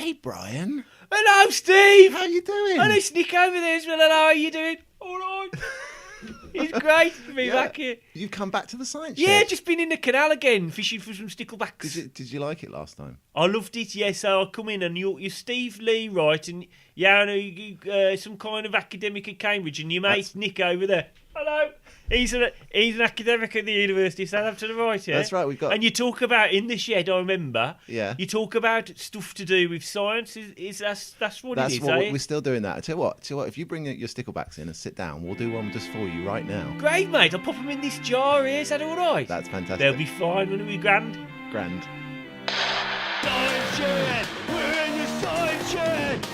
Hey, Brian. Hello, Steve. How you doing? And it's Nick over there as well. Hello, how are you doing? All right. It's great to be back here. You've come back to the science Yeah, shed. just been in the canal again, fishing for some sticklebacks. Did you like it last time? I loved it, yeah. So I come in and you're Steve Lee, right? And you some kind of academic at Cambridge, and your mate Nick over there. Hello. He's an academic at the University of Southampton, right? Yeah, That's right. We've got. And you talk about in the shed. I remember. Yeah. You talk about stuff to do with science. That's what it is? We're still doing that. I tell you what. If you bring your sticklebacks in and sit down, we'll do one just for you right now. Great, mate. I'll pop them in this jar here. Is that all right? That's fantastic. They'll be fine. Won't it be grand? Grand. Science shed. We're in the science shed.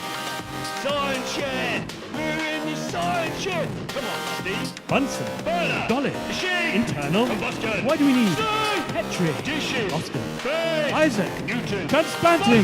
Science shed. We're in the science shed. Come on, Steve. Bunsen, Burner. Dolly, Machine. internal. Combustion. Why do we need Steam. Petri, Dishes. Oscar, Space. Isaac, Newton. transplanting?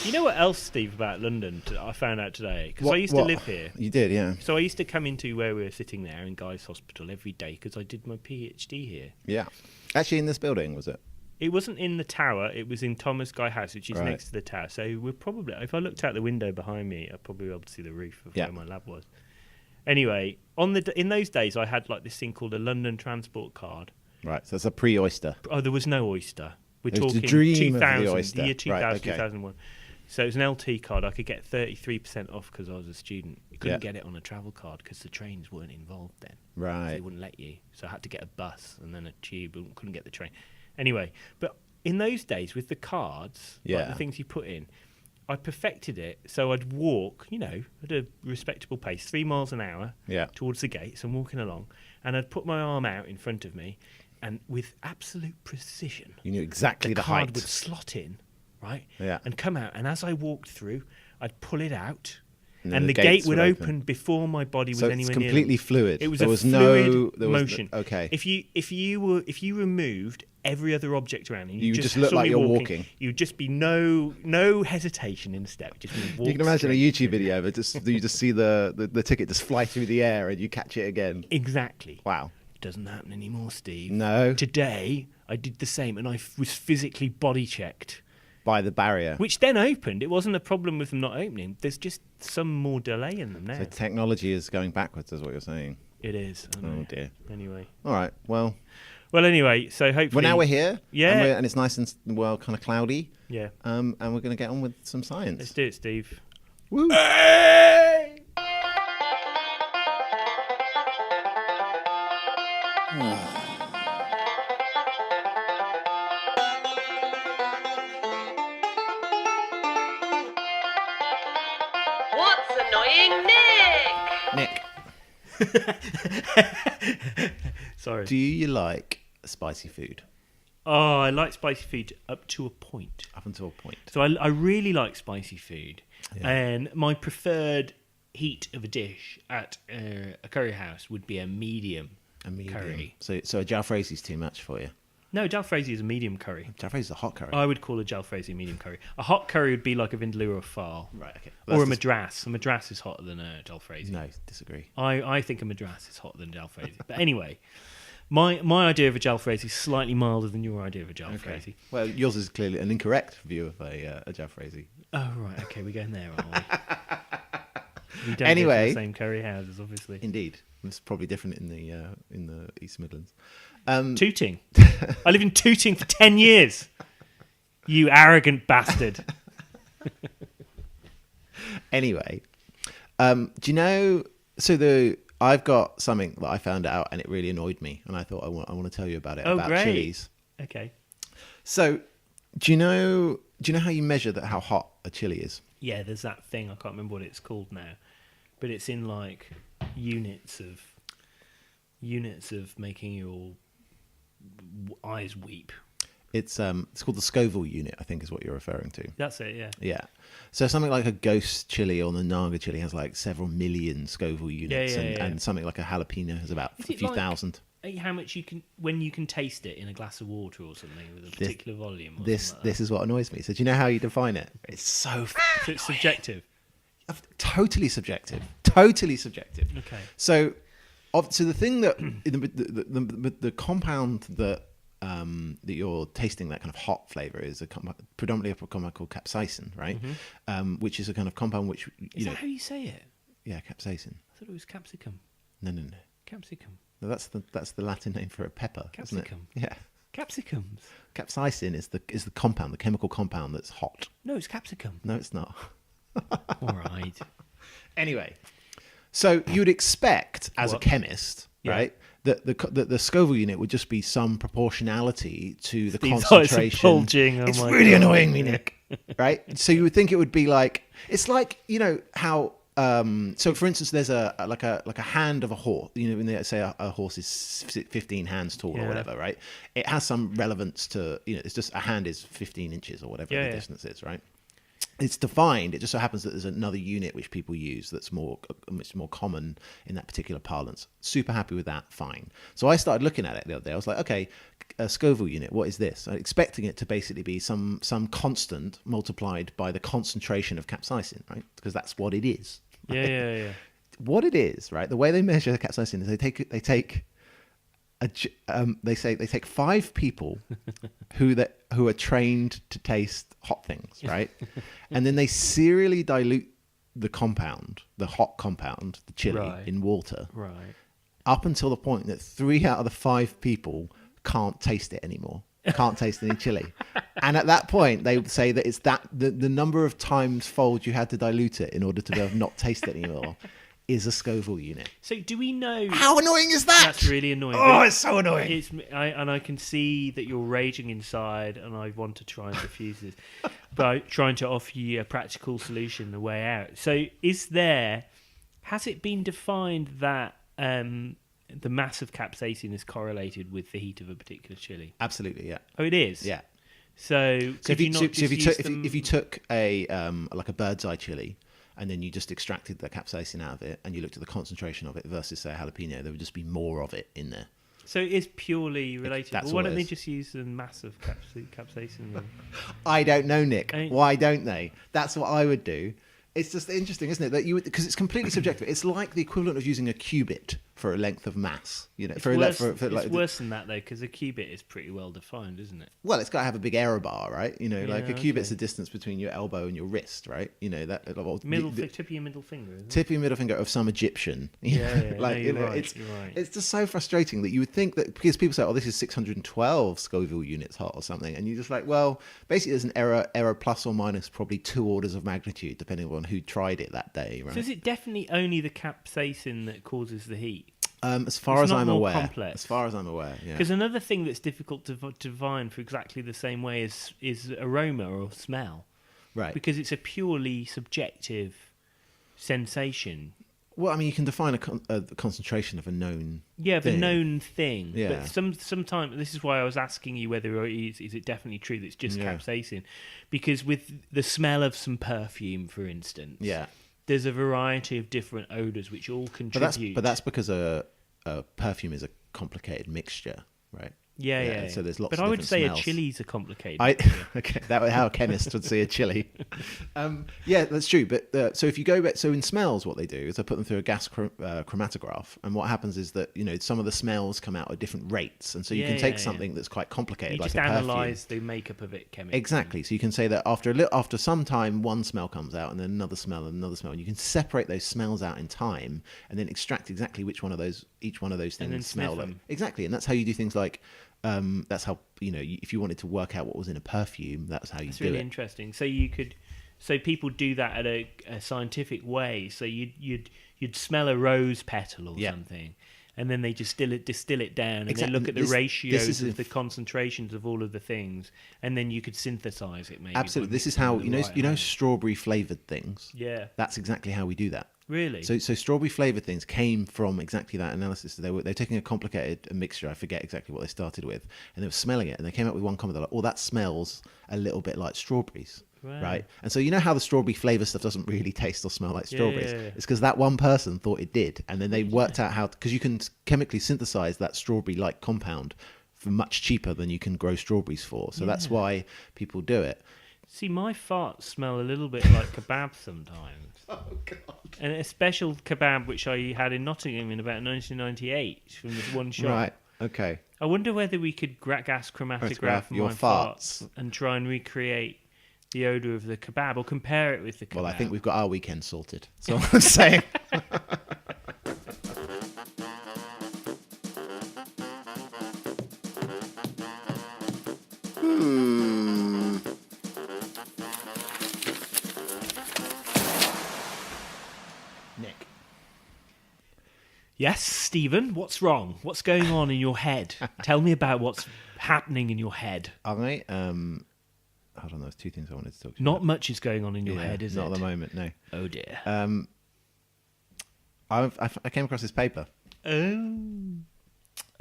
You know what else, Steve, about London I found out today? Because I used to live here. You did, yeah. So I used to come into where we were sitting there in Guy's Hospital every day because I did my PhD here. Yeah. Actually, in this building, was it? It wasn't in the tower. It was in Thomas Guy House, which is Right. next to the tower. So we're probably, if I looked out the window behind me, I'd probably be able to see the roof of where my lab was. Anyway, in those days, I had like this thing called a London Transport Card. Right. So it's a pre-oyster. Oh, there was no Oyster. We're It was the talking dream of the 2000, Oyster. year 2000, Right, okay. 2001. So it was an LT card. I could get 33% off because I was a student. You couldn't get it on a travel card because the trains weren't involved then. So Right. they wouldn't let you. So I had to get a bus and then a tube and couldn't get the train. Anyway, but in those days with the cards, like the things you put in, I perfected it. So I'd walk, at a respectable pace, 3 miles an hour towards the gates. I'm walking along and I'd put my arm out in front of me and with absolute precision, You knew exactly the card height. would slot in, right? Yeah. And come out. And as I walked through, I'd pull it out. And then And the the gate gates would would open open. before my body was So it's anywhere near completely them. fluid. It was There a was fluid there was motion. okay. If you removed every other object around and You you just look saw like me you're walking. you'd just be no hesitation in step. Just walk You can imagine a straight. YouTube video, but you just see the ticket just fly through the air and you catch it again. Exactly. Wow. It doesn't happen anymore, Steve. No. Today I did the same, and I was physically body checked. By the barrier. Which then opened. It wasn't a problem with them not opening. There's just some more delay in them now. So technology is going backwards, is what you're saying. It is. I know. Oh dear. Anyway. All right. Well, Anyway, so hopefully... now we're here. Yeah. And it's nice and kind of cloudy. Yeah. And we're going to get on with some science. Let's do it, Steve. Woo. Hey! What's annoying Nick? Nick, Sorry. do you like spicy food? Oh, I like spicy food up to a point. Up until a point. So I really like spicy food. Yeah. And my preferred heat of a dish at a curry house would be a medium, curry. So a Jalfrezi is too much for you. No, Jalfrezi is a medium curry. Jalfrezi is a hot curry. I would call a Jalfrezi a medium curry. A hot curry would be like a vindaloo or a far. Right, okay. Or a Madras. A Madras is hotter than a Jalfrezi. No, disagree. I think a Madras is hotter than Jalfrezi. But anyway, my idea of a Jalfrezi is slightly milder than your idea of a Jalfrezi. Okay. Well, yours is clearly an incorrect view of a Jalfrezi. Oh, right. Okay, we're going there, aren't we? We don't Anyway. go to the same curry houses, obviously. Indeed. It's probably different in the East Midlands. Tooting. I lived in Tooting for 10 years. You arrogant bastard. Anyway, do you know? I've got something that I found out and it really annoyed me, and I thought I want to tell you about it. Oh, about great. chilies. Okay. So, do you know how you measure how hot a chili is? Yeah, there's that thing. I can't remember what it's called now. But it's in like units of making your eyes weep. It's called the Schoville unit, I think is what you're referring to. That's it, yeah. Yeah. So something like a ghost chili or the Naga chili has like several million Schoville units, Yeah. and something like a jalapeno has about Is a it few like thousand. how much you can when you can taste it in a glass of water or something with a particular volume? Or This something like is what annoys me. So do you know how you define it? It's so that. So it's subjective. totally subjective. Totally subjective. Okay. So the thing that the compound that that you're tasting that kind of hot flavor is predominantly a compound called capsaicin, right? Which is a kind of compound which is that how you say it? Yeah, capsaicin. I thought it was capsicum. No. Capsicum. No, that's the Latin name for a pepper, Capsicum. isn't it? Yeah. Capsicums. Capsaicin is the compound, the chemical compound that's hot. No, it's capsicum. No, it's not. All right. Anyway, so you would expect as a chemist, right, that the Schoville unit would just be some proportionality to the concentration. Bulging. It's really annoying me, Nick. Right? So you would think it would be like, it's like, you know how. So, for instance, there's a hand of a horse. You know, when they say a horse is 15 hands tall or whatever, right? It has some relevance to, you know, it's just a hand is 15 inches or whatever the distance is, right? It's defined. It just so happens that there's another unit which people use that's much more common in that particular parlance. Super happy with that. Fine. So I started looking at it the other day. I was like, okay, a Schoville unit. What is this? I'm expecting it to basically be some constant multiplied by the concentration of capsaicin, right? Because that's what it is. Right? Yeah. What it is, right? The way they measure the capsaicin is they take 5 people who are trained to taste hot things, right? And then they serially dilute the compound, the hot compound, the chili, in water, right, up until the point that 3 out of the 5 people can't taste it anymore. Can't taste any chili. And at that point, they would say that it's the number of times fold you had to dilute it in order to be able to not taste it anymore is a Schoville unit. So do we know... How annoying is that? That's really annoying. Oh, it's so annoying. I can see that you're raging inside, and I want to try and diffuse this by trying to offer you a practical solution, a way out. So has it been defined that the mass of capsaicin is correlated with the heat of a particular chili? Absolutely, yeah. Oh, it is? Yeah. So if you took a like a bird's eye chili, and then you just extracted the capsaicin out of it, and you looked at the concentration of it versus, say, a jalapeno, there would just be more of it in there. So it is purely related. Well, why don't they just use the mass of capsaicin? I don't know, Nick. Why don't they? That's what I would do. It's just interesting, isn't it? That because it's completely subjective. It's like the equivalent of using a cubit for a length of mass. You know, it's worse than that though, because a cubit is pretty well defined, isn't it? Well, it's got to have a big error bar, right? You know, like a cubit's the distance between your elbow and your wrist, right? You know that tip of your middle finger. Isn't it? Tip of your middle finger of some Egyptian. You're right. It's just so frustrating that you would think that because people say, "Oh, this is 612 Schoville units hot" or something, and you're just like, well, basically, there's an error plus or minus probably 2 orders of magnitude depending on who tried it that day, right? So is it definitely only the capsaicin that causes the heat? As far as I'm aware, complex. As far as I'm aware, yeah. Because another thing that's difficult to define for exactly the same way is aroma or smell, right? Because it's a purely subjective sensation. Well, I mean, you can define a concentration of a known the known thing. Yeah. But sometimes this is why I was asking you whether is it definitely true that it's just capsaicin, because with the smell of some perfume, for instance, there's a variety of different odours which all contribute. But that's because a perfume is a complicated mixture, right? Yeah. So there's lots. But of I would say smells. a chili's a complicated. Okay, that was how a chemist would see a chili. Yeah, that's true. But so if you go back, so in smells, what they do is they put them through a gas chromatograph, and what happens is that some of the smells come out at different rates, and so you can take something that's quite complicated, you like just a perfume. analyse the makeup of it chemically. Exactly. So you can say that after some time, one smell comes out, and then another smell, and you can separate those smells out in time, and then extract exactly each one of those things smell like. Exactly, and that's how you do things like. That's how if you wanted to work out what was in a perfume, that's how you do it. It's really interesting. So people do that at a scientific way. So you'd smell a rose petal or something, and then they distill it down, and they look at the ratios of the concentrations of all of the things, and then you could synthesize it. Maybe absolutely. This is how strawberry flavored things. Yeah, that's exactly how we do that. Really? So strawberry flavored things came from exactly that analysis. They're taking a complicated mixture. I forget exactly what they started with, and they were smelling it, and they came up with one comment. They're like, "Oh, that smells a little bit like strawberries." Right? And so how the strawberry flavour stuff doesn't really taste or smell like strawberries. It's because that one person thought it did, and then they worked out how, because you can chemically synthesize that strawberry-like compound for much cheaper than you can grow strawberries for. So that's why people do it. See, my farts smell a little bit like kebab sometimes. Oh, God. And a special kebab which I had in Nottingham in about 1998 from this one shop. Okay. I wonder whether we could gas chromatograph your my farts and try and recreate the odour of the kebab or compare it with the kebab. Well, I think we've got our weekend sorted. That's all I'm saying. Nick. Yes, Stephen, what's wrong? What's going on in your head? Tell me about what's happening in your head. I hold on, there's two things I wanted to talk to you Not about. much is going on in your head, is not it? Not at the moment, no. Oh, dear. I came across this paper. Oh.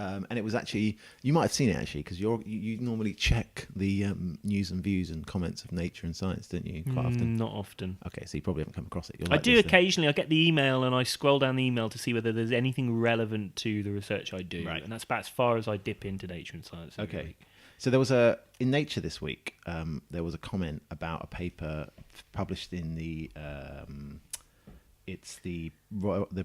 And it was actually, you might have seen it actually, because you normally check the news and views and comments of Nature and Science, don't you? Quite often. Not often. Okay, so you probably haven't come across it. You're I like do this, then. occasionally. I get the email and I scroll down the email to see whether there's anything relevant to the research I do. Right. And that's about as far as I dip into Nature and Science every Okay. week. So there was in Nature this week, there was a comment about a paper published in the it's the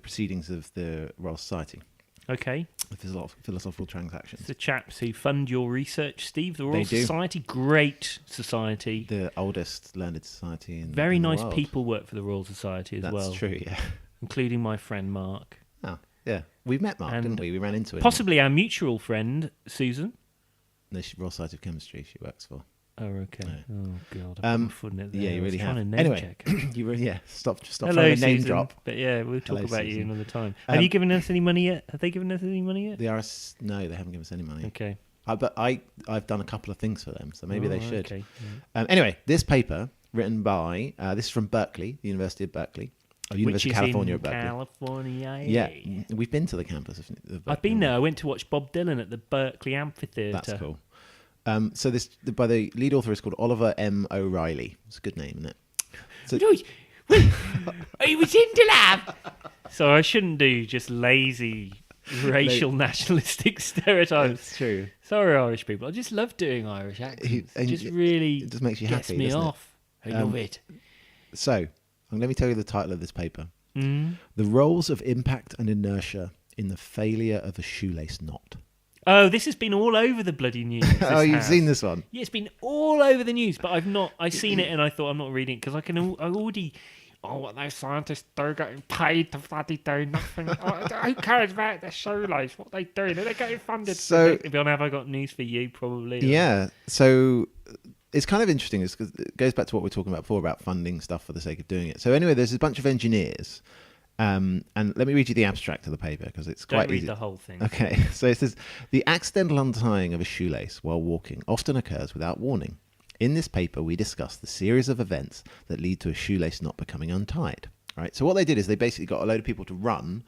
Proceedings of the Royal Society. Okay. The philosophical transactions. It's the chaps who fund your research, Steve. The Royal They do. Society, great society. The oldest learned society in Very in the nice world. people work for the Royal Society as well. That's true, yeah. Including my friend Mark. Oh, yeah. We've met Mark, And didn't we? We ran into him. Possibly our mutual friend, Susan. The Royal Society of Chemistry she works for. Oh, okay. Yeah. Oh, God. I've put my foot in it there. Yeah, you I was really trying have. to name Anyway, check. you really, stop Hello, trying to name Susan. drop. But yeah, we'll talk Hello, about you Susan. another time. Have you given us any money yet? Have they given us any money yet? No, they haven't given us any money. Okay. But I've done a couple of things for them, so maybe they should. Okay. Anyway, this paper written by this is from Berkeley, the University of Berkeley, or University of California in at Berkeley. California. Yeah, we've been to the campus of Berkeley. I've been there. I went to watch Bob Dylan at the Berkeley Amphitheatre. That's cool. So this by the lead author is called Oliver M. O'Reilly. It's a good name, isn't it? So, He was in the lab. So I shouldn't do just lazy racial nationalistic stereotypes. It's true. Sorry, Irish people. I just love doing Irish accents. It just really it just makes you gets happy, me doesn't it? off. I love it. So let me tell you the title of this paper: The Roles of Impact and Inertia in the Failure of a Shoelace Knot. Oh, this has been all over the bloody news. Oh, you've seen this one? Yeah, it's been all over the news, but I've not. I've seen it and I thought I'm not reading it because I already. Oh, what those scientists do, getting paid to bloody do nothing. Who cares about the shoelace? What they doing? Are they getting funded? So, have I got news for you? Probably. Yeah. So it's kind of interesting because it goes back to what we were talking about before about funding stuff for the sake of doing it. So anyway, there's a bunch of engineers. And let me read you the abstract of the paper because it's quite Don't read easy. the whole thing. Okay, so it says, the accidental untying of a shoelace while walking often occurs without warning. In this paper, we discuss the series of events that lead to a shoelace not becoming untied. Right. So what they did is they basically got a load of people to run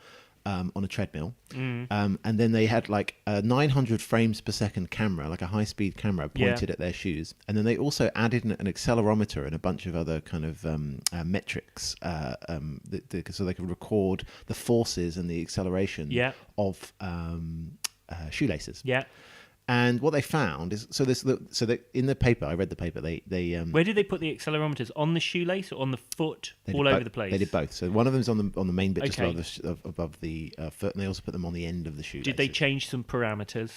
on a treadmill, and then they had like a 900 frames per second camera, like a high-speed camera pointed at their shoes, and then they also added an accelerometer and a bunch of other kind of metrics, so they could record the forces and the acceleration of shoelaces. Yeah. And what they found is in the paper, I read the paper. They where did they put the accelerometers? On the shoelace or on the foot? All over the place. They did both. So one of them's on the main bit Okay. just above the foot, and they also put them on the end of the shoelace. Did they change some parameters?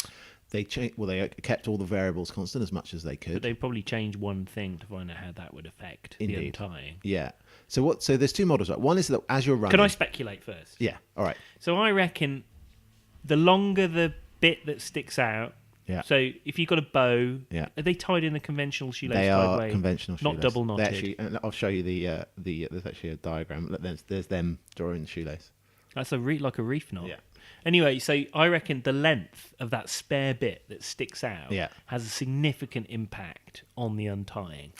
They kept all the variables constant as much as they could. But they probably changed one thing to find out how that would affect the untying. Yeah. So there's two models, right? One is that as you're running. Can I speculate first? Yeah. All right. So I reckon the longer the bit that sticks out. Yeah. So if you've got a bow, yeah. Are they tied in the conventional shoelace They tied are way? conventional shoelace. Not double knotted. And I'll show you the there's actually a diagram. There's them drawing the shoelace. That's like a reef knot. Yeah. Anyway, so I reckon the length of that spare bit that sticks out has a significant impact on the untying.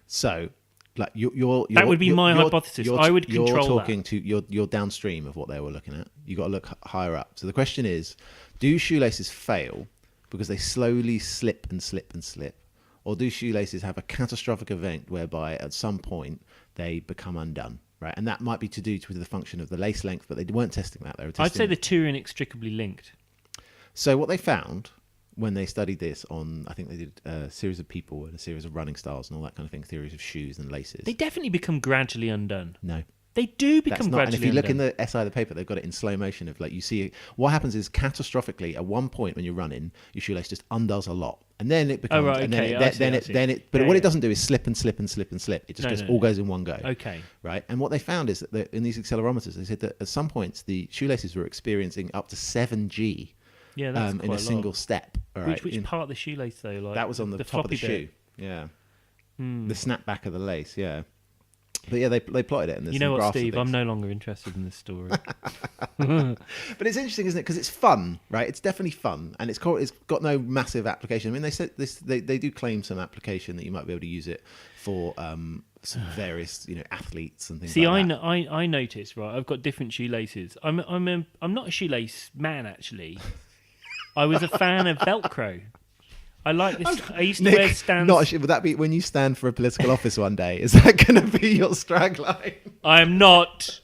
So, like that would be my hypothesis. I would control that. You're downstream of what they were looking at. You got to look higher up. So the question is, do shoelaces fail because they slowly slip and slip and slip, or do shoelaces have a catastrophic event whereby at some point they become undone? Right, and that might be to do with the function of the lace length, but they weren't testing that. They were testing. I'd say the two are inextricably linked. So what they found when they studied this on, I think they did a series of people and a series of running styles and all that kind of thing, theories of shoes and laces. They definitely become gradually undone. No. They do become gradually And if you look in undone. the SI of the paper, they've got it in slow motion of like you see what happens is catastrophically at one point when you're running, your shoelace just undoes a lot. And then it becomes right, and okay, then I it see. then it but Yeah, what yeah. it doesn't do is slip and slip and slip and slip. It just all goes in one go. Okay. Right? And what they found is that in these accelerometers, they said that at some points the shoelaces were experiencing up to 7G Yeah, that's quite in a a single lot. step. All right? Which part of the shoelace though? Like That was on the top of the floppy shoe. bit? Yeah. The snap back of the lace, yeah. But yeah, they plotted it. And there's You know some what, graphs and Steve? I'm things. no longer interested in this story. But it's interesting, isn't it? Because it's fun, right? It's definitely fun, and it's got no massive application. I mean, they said this. They do claim some application that you might be able to use it for some various, athletes and things. See, like that. I noticed, right? I've got different shoelaces. I'm not a shoelace man actually. I was a fan of Velcro. I like this. I used to Nick, wear stands. would that be when you stand for a political office one day? Is that going to be your stragline? I am not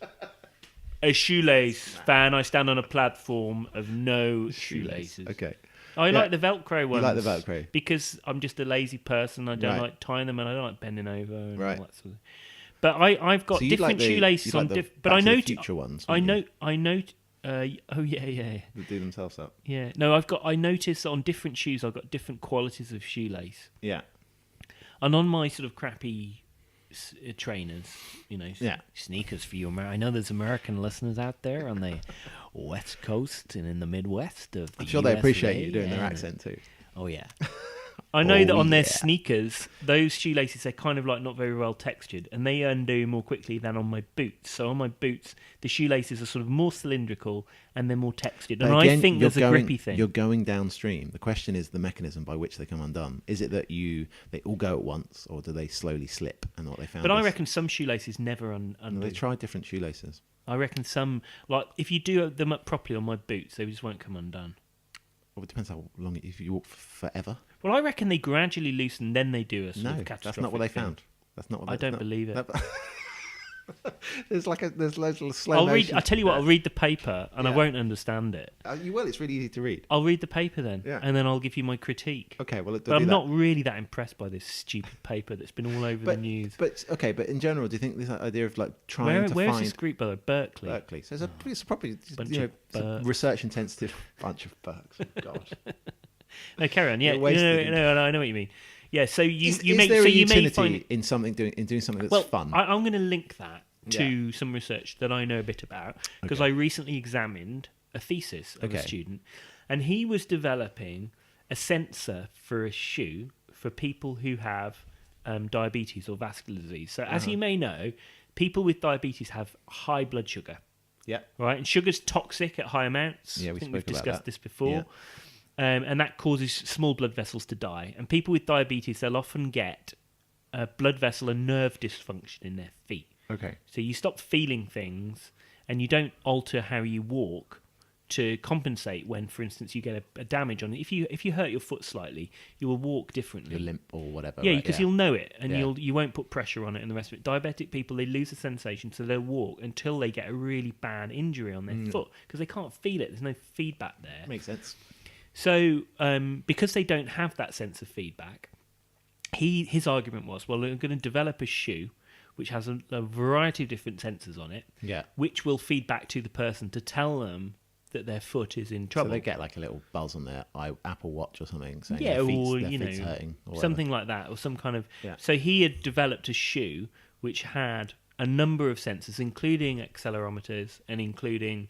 a shoelace fan. I stand on a platform of no shoelaces. Okay. I Yeah. like the Velcro ones. like the Velcro? because I'm just a lazy person. I don't Right. like tying them, and I don't like bending over and Right. all that sort of. But I've got So you'd different like shoelaces you'd like on the different. Back But I to the know Future ones. I wouldn't know. you? I know. Oh yeah. They do themselves up. Yeah. No, I noticed that on different shoes I've got different qualities of shoelace. Yeah. And on my sort of crappy trainers, Yeah. sneakers for you. I know there's American listeners out there on the West Coast and in the Midwest of the I'm sure they appreciate USA, you doing their and- accent too. Oh yeah. I know that on their yeah. sneakers, those shoelaces, they're kind of like not very well textured, and they undo more quickly than on my boots. So on my boots, the shoelaces are sort of more cylindrical and they're more textured. And But again, I think you're there's a grippy thing. You're going downstream. The question is the mechanism by which they come undone. Is it that they all go at once, or do they slowly slip? And what they found. But I is- reckon some shoelaces never No, undo. they tried different shoelaces. I reckon some, like if you do them up properly on my boots, they just won't come undone. Well, it depends how long. If you walk forever. Well, I reckon they gradually loosen, then they do a sort No, of that's catastrophic not what they thing. found. That's not what I they- don't no, believe it. no. There's loads of slow motion. I'll tell you what. I'll read the paper, and I Yeah. won't understand it. You will. It's really easy to read. I'll read the paper then, Yeah. and then I'll give you my critique. Okay, well, But I'm not really that impressed by this stupid paper that's been all over the news. But in general, do you think this idea of like trying to Where's find this group, by the way? Berkeley. Berkeley? So it's probably Bunch it's of a Berks. research intensive bunch of Berks. God. No, carry on. Yeah, You're wasted. no, I know what you mean. Yeah, so you Is may there so a you may utility find in doing something that's well, fun? I'm going to link that to Yeah. some research that I know a bit about because Okay. I recently examined a thesis of a Okay. student, and he was developing a sensor for a shoe for people who have diabetes or vascular disease. So, as you may know, people with diabetes have high blood sugar, Yeah. right? And sugar's toxic at high amounts. Yeah, we I think spoke we've about discussed that. this before. And that causes small blood vessels to die. And people with diabetes, they'll often get a blood vessel and nerve dysfunction in their feet. Okay. So you stop feeling things and you don't alter how you walk to compensate when, for instance, you get a damage on it. If you hurt your foot slightly, you will walk differently. Your limp or whatever. Yeah, right, because you'll know it, and Yeah. you won't put pressure on it and the rest of it. Diabetic people, they lose the sensation, so they'll walk until they get a really bad injury on their foot because they can't feel it. There's no feedback there. Makes sense. So because they don't have that sense of feedback, his argument was, well, we're going to develop a shoe which has a variety of different sensors on it, Yeah. which will feed back to the person to tell them that their foot is in So trouble. they get like a little buzz on their Apple Watch or something saying Yeah, their feet's, or their you feet's know, hurting or whatever. something like that, or some kind of. Yeah. So he had developed a shoe which had a number of sensors, including accelerometers and including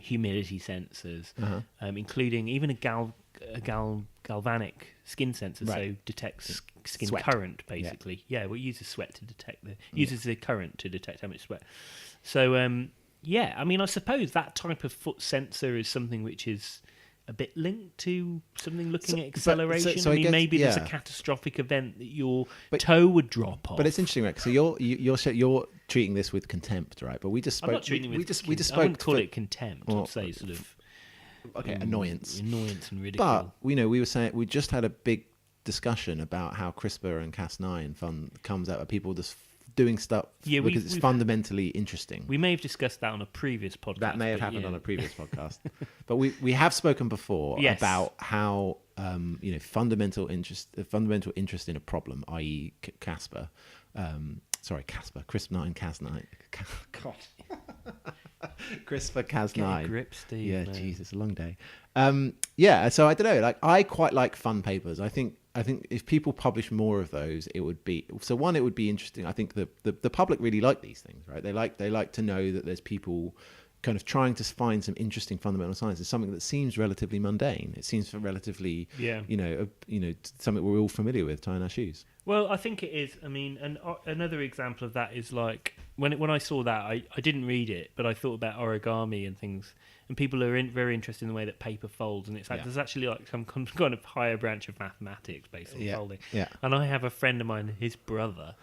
humidity sensors, including even a galvanic skin sensor, so Right. detects skin Sweat. current, basically. Yeah, well, it uses sweat to detect uses the current to detect how much sweat. So yeah, I mean, I suppose that type of foot sensor is something which is a bit linked to something looking at acceleration. so I I mean, guess- maybe there's a yeah. catastrophic event that your But- toe would drop off. But it's interesting, right? So you're treating this with contempt, right? But we just spoke. I'm not treating it we with just contempt. spoke. I wouldn't call for- it contempt. Well, I'd say sort of okay, annoyance. annoyance and ridicule. But we were saying we just had a big discussion about how CRISPR and Cas9 fun comes out of people just doing stuff Yeah, because it's we've- fundamentally interesting. We may have discussed that on a previous podcast. That may have but happened yeah. on a previous podcast, but we have spoken before Yes. about how fundamental interest in a problem, i.e. Casper, Sorry, Casper. Crisp9, Cas9. God. CRISPR Cas9. Get a grip, Steve. Yeah, man. Jesus, a long day. So I don't know. Like, I quite like fun papers. I think if people publish more of those, it would be it would be interesting. I think the public really like these things, right? They like to know that there's people kind of trying to find some interesting fundamental science. It's something that seems relatively mundane. It seems relatively, something we're all familiar with, tying our shoes. Well, I think it is. I mean, another example of that is like when I saw that, I didn't read it, but I thought about origami and things. And people are very interested in the way that paper folds, and it's like there's actually like some kind of higher branch of mathematics based on folding. Yeah. And I have a friend of mine, his brother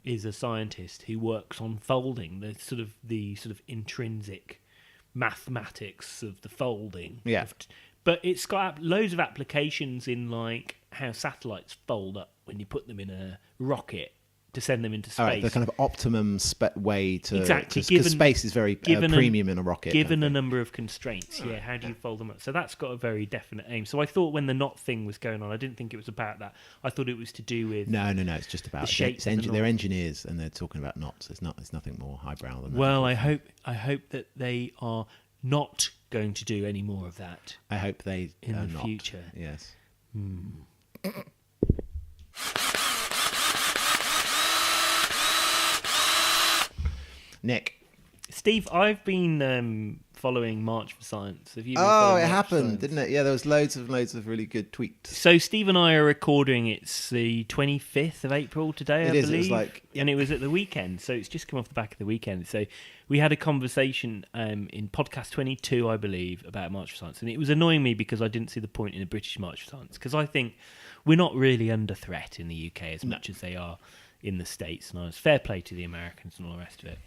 is a scientist who works on folding, the sort of intrinsic mathematics of the folding. Yeah. But it's got loads of applications in like how satellites fold up when you put them in a rocket to send them into space. Right, the kind of optimum way to... Exactly. Because space is very premium in a rocket. Given a number of constraints, how do you fold them up? So that's got a very definite aim. So I thought when the knot thing was going on, I didn't think it was about that. I thought it was to do with... No, it's just about... the shapes they're engineers and they're talking about knots. It's nothing more highbrow than that. Well, I hope that they are not going to do any more of that. I hope they in the future. Yes. Nick. Steve, I've been following March for Science. Have you been Oh, following it March happened, didn't it? Yeah, there was loads of really good tweets. So Steve and I are recording. It's the 25th of April today, I believe. It was like... And it was at the weekend, so it's just come off the back of the weekend. So we had a conversation in podcast 22, I believe, about March for Science. And it was annoying me because I didn't see the point in a British March for Science. Because I think we're not really under threat in the UK as much as they are in the States. And I was fair play to the Americans and all the rest of it.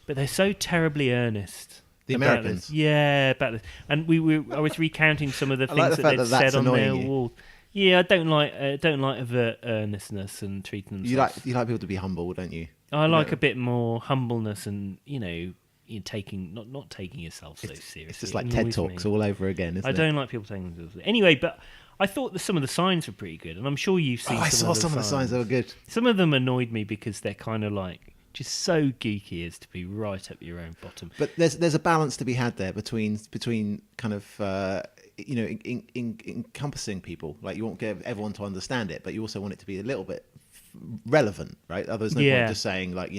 But they're so terribly earnest. The Americans? This. Yeah, about this. And I was recounting some of the things that they'd said on their wall. Yeah, I don't like overt earnestness and treating them. You like people to be humble, don't you? I like a bit more humbleness and, you're taking not taking yourself so seriously. It's just like TED Talks all over again, isn't it? I don't like people taking themselves seriously. Anyway, but I thought that some of the signs were pretty good, and I'm sure you've seen I saw some of the signs that were good. Some of them annoyed me because they're kind of like just so geeky as to be right up your own bottom. But there's a balance to be had there between kind of encompassing people. Like, you want everyone to understand it, but you also want it to be a little bit relevant, right? There's no point just saying like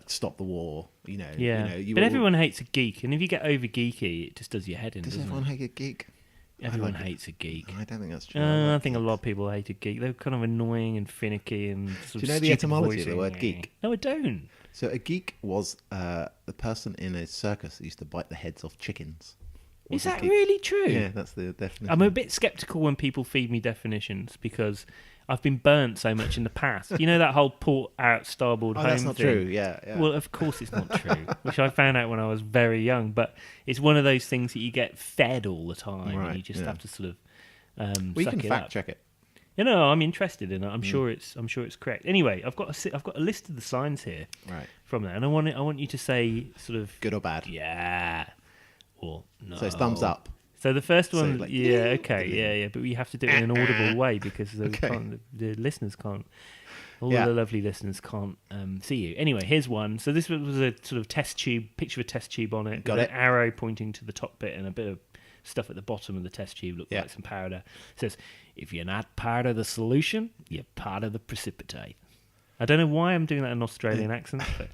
stop the war. But everyone hates a geek, and if you get over geeky, it just does your head in. Does everyone hate a geek? Everyone hates a geek. I don't think that's true. I think a lot of people hate a geek. They're kind of annoying and finicky and sort of Do you know the etymology of the word geek? No, I don't. So a geek was the person in a circus that used to bite the heads off chickens. Is that really true? Yeah, that's the definition. I'm a bit sceptical when people feed me definitions because I've been burnt so much in the past. You know that whole port out, starboard home that's not thing? true, yeah. Well, of course it's not true, which I found out when I was very young. But it's one of those things that you get fed all the time, and you just have to sort of you suck can it fact up. check it. I'm interested in it. I'm sure it's correct. Anyway, I've got a list of the signs here from that, and I want you to say sort of good or bad. Yeah, or no. So it's thumbs up. So the first one, like, but we have to do it in an audible way because the listeners can't. All the lovely listeners can't see you. Anyway, here's one. So this was a sort of test tube, picture of a test tube on it. Got it. An arrow pointing to the top bit and a bit of stuff at the bottom of the test tube. Looked like some powder. It says, if you're not part of the solution, you're part of the precipitate. I don't know why I'm doing that in an Australian accent. But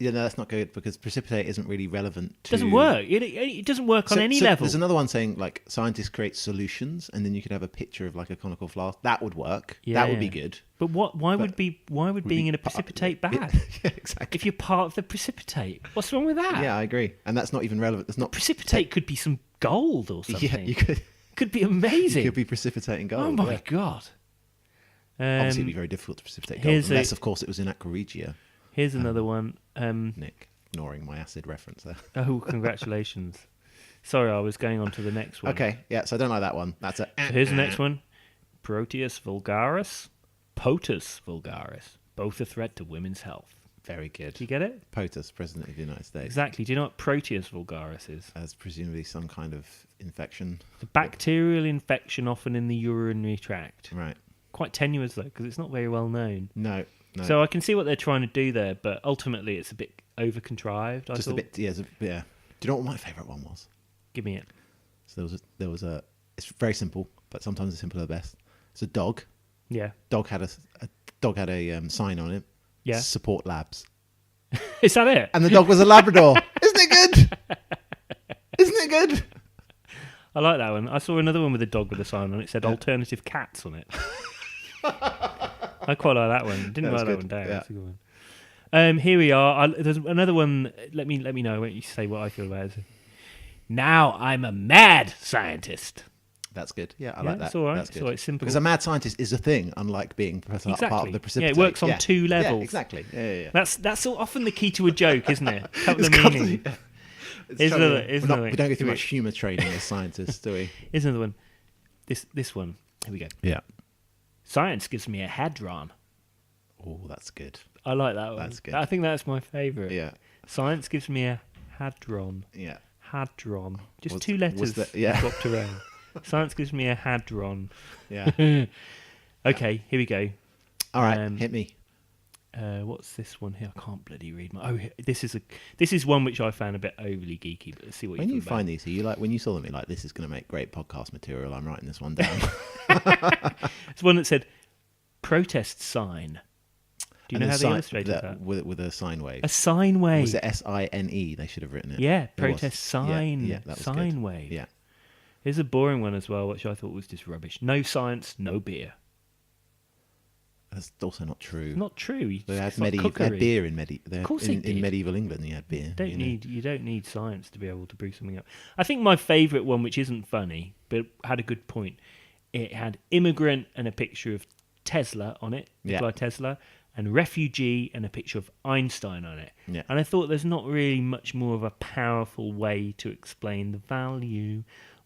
that's not good because precipitate isn't really relevant to... It doesn't work. It doesn't work on any level. There's another one saying, like, scientists create solutions, and then you could have a picture of, like, a conical flask. That would work. That would be good. But why would being in a precipitate bad? Yeah, exactly. If you're part of the precipitate, what's wrong with that? Yeah, I agree. And that's not even relevant. It's not... Precipitate could be some gold or something. Yeah, you could... Could be amazing. You could be precipitating gold. Oh, my God. Obviously, it'd be very difficult to precipitate gold, unless, of course, it was in Aqua Regia. Here's another one. Nick, ignoring my acid reference there. Oh, congratulations. Sorry, I was going on to the next one. Okay, yeah, so I don't like that one. That's it. So here's the next one. Proteus vulgaris, Potus vulgaris, both a threat to women's health. Very good. Do you get it? POTUS, President of the United States. Exactly. Do you know what Proteus vulgaris is? As presumably some kind of infection. The bacterial infection often in the urinary tract. Right. Quite tenuous, though, because it's not very well known. No. No. So I can see what they're trying to do there, but ultimately it's a bit over-contrived, I Just thought. a bit, yeah. Do you know what my favourite one was? Give me it. So there was a. It's very simple, but sometimes the simpler the best. It's a dog. Yeah. Dog had a sign on it. Yeah. Support labs. Is that it? And the dog was a Labrador. Isn't it good? Isn't it good? I like that one. I saw another one with a dog with a sign on it. It said alternative cats on it. I quite like that one. Didn't write that one down. Yeah. That's a good one. Here we are. There's another one. Let me know. Won't you say what I feel about it? Now I'm a mad scientist. That's good. Yeah, I Yeah, like that. that's all right. That's good. So it's simple. Because a mad scientist is a thing, unlike being part of the precipitate. Yeah, it works on two levels. Yeah, exactly. Yeah. That's often the key to a joke, isn't it? Couple of It's got meaning. to- Here's another one. We don't go through much humour training as scientists, do we? Here's another one. This one. Here we go. Yeah. Science gives me a hadron. Oh, that's good. I like that one. That's good. I think that's my favourite. Yeah. Science gives me a hadron. Yeah. Hadron. Just Was- two letters was that- yeah. swapped around. Science gives me a hadron. Yeah. Okay, here we go. All right, hit me. What's this one here? I can't bloody read my. Oh, this is one which I found a bit overly geeky. But let's see what When you you think find these, are you like when you saw them, you're like, this is going to make great podcast material. I'm writing this one down. It's one that said protest sign. Do you know how they illustrated that? With a sine wave. A sine wave. Was it SINE? They should have written it. Yeah, It protest was. sign. Yeah, that was sine good. wave. Yeah. Here's a boring one as well, which I thought was just rubbish. No science, no beer. That's also not true. Not true. They had, It's not they had cookery. beer in Of course they in did. medieval England. You had beer. You don't need science to be able to brew something up. I think my favourite one, which isn't funny but had a good point, it had immigrant and a picture of Tesla on it, Nikola Tesla, and refugee and a picture of Einstein on it. Yeah. And I thought there's not really much more of a powerful way to explain the value.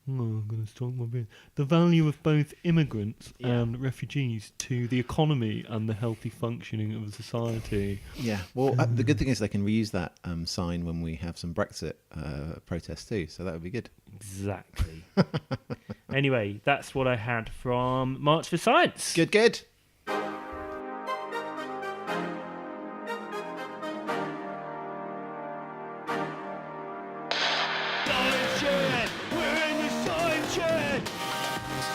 I'm going to stop my bit. The value of both immigrants and refugees to the economy and the healthy functioning of society. Yeah. Well, the good thing is they can reuse that sign when we have some Brexit protests too. So that would be good. Exactly. Anyway, that's what I had from March for Science. Good. Science shed! We're in the science shed!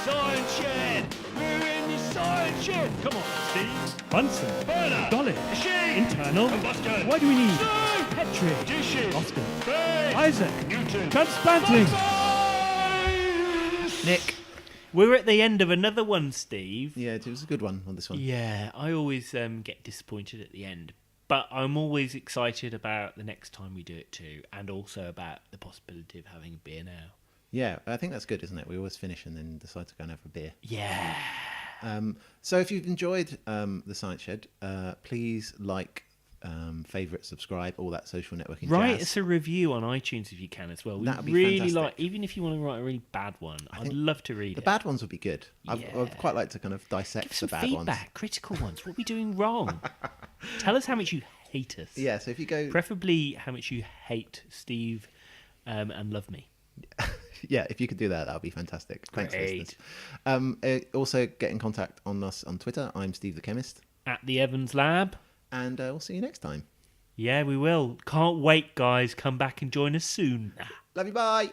Science shed! We're in the science shed! Come on, Steve. Bunsen. Burner. Dolly. Machine. Internal. Combustion. Why do we need? Stove. Petri. Dishes. Oscar. Base. Isaac. Newton. Transplanting. Nick. We're at the end of another one, Steve. Yeah, it was a good one on this one. Yeah, I always get disappointed at the end. But I'm always excited about the next time we do it too, and also about the possibility of having a beer now. Yeah, I think that's good, isn't it? We always finish and then decide to go and have a beer. Yeah. So if you've enjoyed the Science Shed, please like, favourite, subscribe, all that social networking Write jazz. us a review on iTunes if you can as well. We That'd be really fantastic. like, even if you want to write a really bad one, I'd love to read The it. bad ones would be good. I'd Yeah. quite like to kind of dissect Give some the bad feedback, ones. critical ones. What are we doing wrong? Tell us how much you hate us. Yeah, so if you go... Preferably how much you hate Steve and love me. Yeah, if you could do that would be fantastic. Thanks, Great. listeners. Also, get in contact on us on Twitter. I'm Steve the Chemist. At the Evans Lab. And we'll see you next time. Yeah, we will. Can't wait, guys. Come back and join us soon. Love you, bye!